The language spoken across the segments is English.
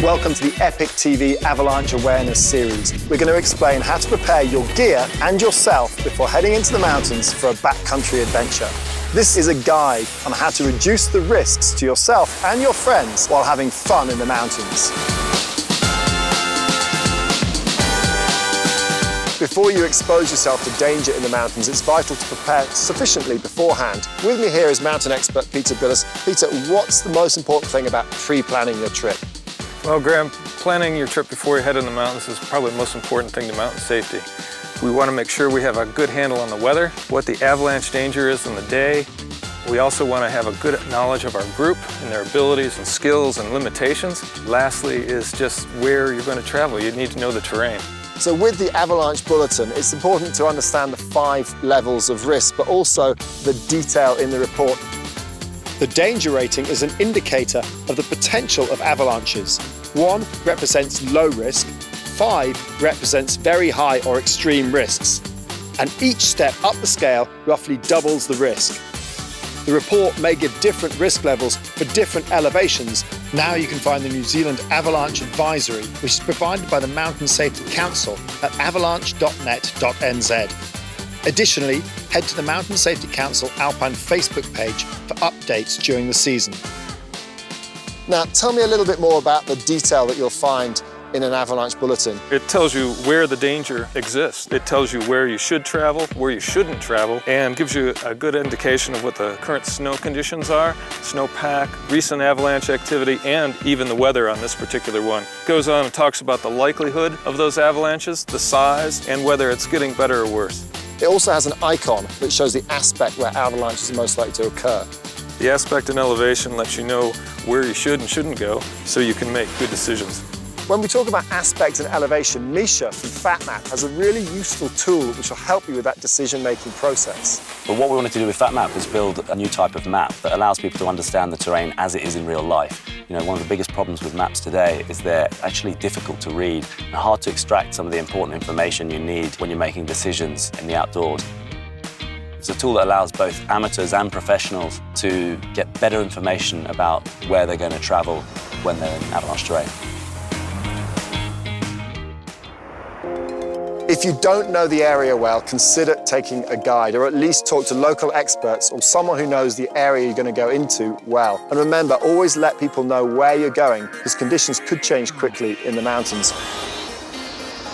Welcome to the EpicTV Avalanche Awareness Series. We're going to explain how to prepare your gear and yourself before heading into the mountains for a backcountry adventure. This is a guide on how to reduce the risks to yourself and your friends while having fun in the mountains. Before you expose yourself to danger in the mountains, it's vital to prepare sufficiently beforehand. With me here is mountain expert Peter BILOUS. Peter, what's the most important thing about pre-planning your trip? Well, Graham, planning your trip before you head in the mountains is probably the most important thing to mountain safety. We want to make sure we have a good handle on the weather, what the avalanche danger is in the day. We also want to have a good knowledge of our group and their abilities and skills and limitations. Lastly is just where you're going to travel. You need to know the terrain. So with the Avalanche Bulletin, it's important to understand the 5 levels of risk, but also the detail in the report. The danger rating is an indicator of the potential of avalanches. 1 represents low risk, 5 represents very high or extreme risks. And each step up the scale roughly doubles the risk. The report may give different risk levels for different elevations. Now you can find the New Zealand Avalanche Advisory, which is provided by the Mountain Safety Council at avalanche.net.nz. Additionally, head to the Mountain Safety Council Alpine Facebook page for updates during the season. Now, tell me a little bit more about the detail that you'll find in an avalanche bulletin. It tells you where the danger exists. It tells you where you should travel, where you shouldn't travel, and gives you a good indication of what the current snow conditions are, snowpack, recent avalanche activity, and even the weather on this particular one. It goes on and talks about the likelihood of those avalanches, the size, and whether it's getting better or worse. It also has an icon that shows the aspect where avalanches are most likely to occur. The aspect and elevation lets you know where you should and shouldn't go, so you can make good decisions. When we talk about aspect and elevation, Misha from FatMap has a really useful tool which will help you with that decision-making process. But what we wanted to do with FatMap was build a new type of map that allows people to understand the terrain as it is in real life. You know, one of the biggest problems with maps today is they're actually difficult to read and hard to extract some of the important information you need when you're making decisions in the outdoors. It's a tool that allows both amateurs and professionals to get better information about where they're going to travel when they're in avalanche terrain. If you don't know the area well, consider taking a guide, or at least talk to local experts or someone who knows the area you're going to go into well. And remember, always let people know where you're going, because conditions could change quickly in the mountains.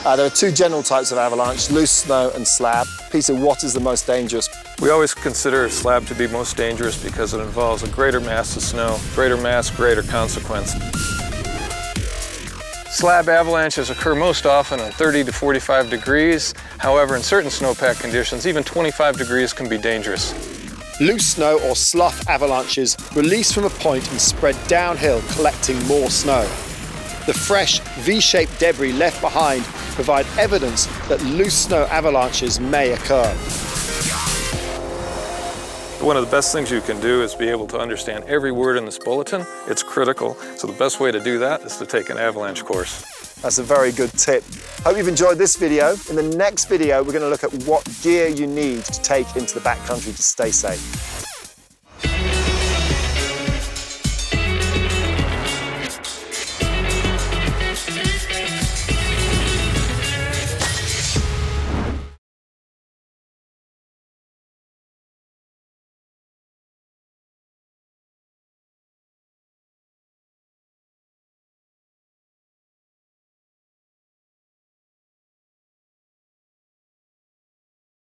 There are 2 general types of avalanche, loose snow and slab. Peter, what is the most dangerous? We always consider slab to be most dangerous because it involves a greater mass of snow, greater mass, greater consequence. Slab avalanches occur most often in 30 to 45 degrees. However, in certain snowpack conditions, even 25 degrees can be dangerous. Loose snow or slough avalanches release from a point and spread downhill, collecting more snow. The fresh V-shaped debris left behind provide evidence that loose snow avalanches may occur. One of the best things you can do is be able to understand every word in this bulletin. It's critical, so the best way to do that is to take an avalanche course. That's a very good tip. Hope you've enjoyed this video. In the next video, we're going to look at what gear you need to take into the backcountry to stay safe.